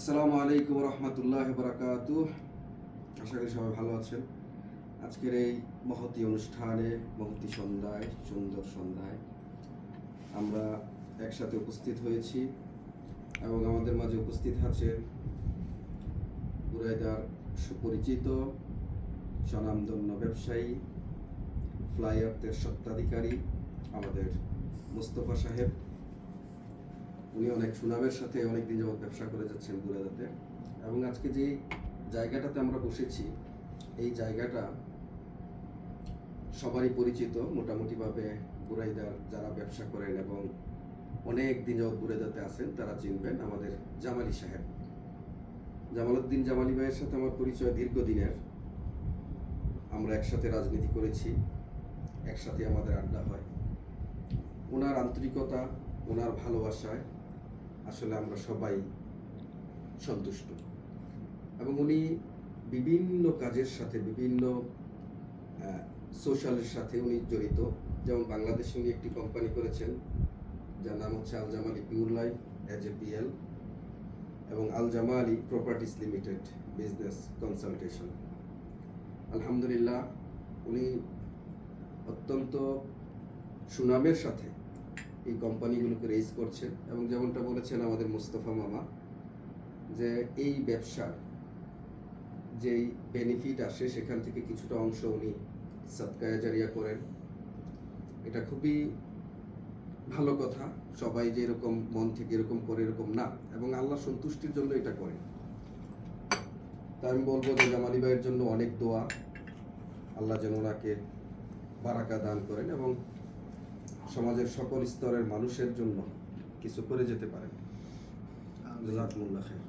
আসসালামু আলাইকুম রহমতুল্লাহ বারাকাতুহ। আশা করি সবাই ভালো আছেন। আজকের এই মহতী অনুষ্ঠানে, মহতী সন্ধ্যায়, সুন্দর সন্ধ্যায় আমরা একসাথে উপস্থিত হয়েছি এবং আমাদের মাঝে উপস্থিত আছেন বুরাইদার সুপরিচিত স্বনামধন্য ব্যবসায়ী, ফ্লাই আর্থের স্বত্বাধিকারী আমাদের মুস্তফা সাহেব। উনি অনেক সুনামের সাথে অনেকদিন যাবৎ ব্যবসা করে যাচ্ছেন বুরাইদাতে, এবং আজকে যে জায়গাটাতে আমরা বসেছি এই জায়গাটা সবারই পরিচিত মোটামুটিভাবে। বুরাইদার যারা ব্যবসা করেন এবং অনেক দিন যাবৎ বুরাইদাতে আছেন তারা চিনবেন আমাদের জামালি সাহেব। জামালউদ্দিন জামালি ভাইয়ের সাথে আমার পরিচয় দীর্ঘদিনের। আমরা একসাথে রাজনীতি করেছি, একসাথে আমাদের আড্ডা হয়। ওনার আন্তরিকতা, ওনার ভালোবাসায় আসলে আমরা সবাই সন্তুষ্ট, এবং উনি বিভিন্ন কাজের সাথে, বিভিন্ন সোশ্যালের সাথে উনি জড়িত। যেমন বাংলাদেশে উনি একটি কোম্পানি করেছেন যার নাম হচ্ছে Al Jamali pure life AJPL এবং Al Jamali properties limited business consultation. আলহামদুলিল্লাহ, উনি অত্যন্ত সুনামের সাথে এই কোম্পানিগুলোকে রেজ করছেন, এবং যেমনটা বলেছেন আমাদের মুস্তফা মামা যে এই ব্যবসার যেই বেনিফিট আসে সেখান থেকে কিছুটা অংশ উনি সাদকায়ে জারিয়া করেন। এটা খুবই ভালো কথা। সবাই যে এরকম মন থেকে এরকম করে এরকম না, এবং আল্লাহ সন্তুষ্টির জন্য এটা করেন। তাই আমি বলবো যে জামালি ভাইয়ের জন্য অনেক দোয়া, আল্লাহ যেন ওনাকে বারাকা দান করেন এবং সমাজের সকল স্তরের মানুষের জন্য কিছু করে যেতে পারেন। জাযাকুমুল্লাহ খাইর।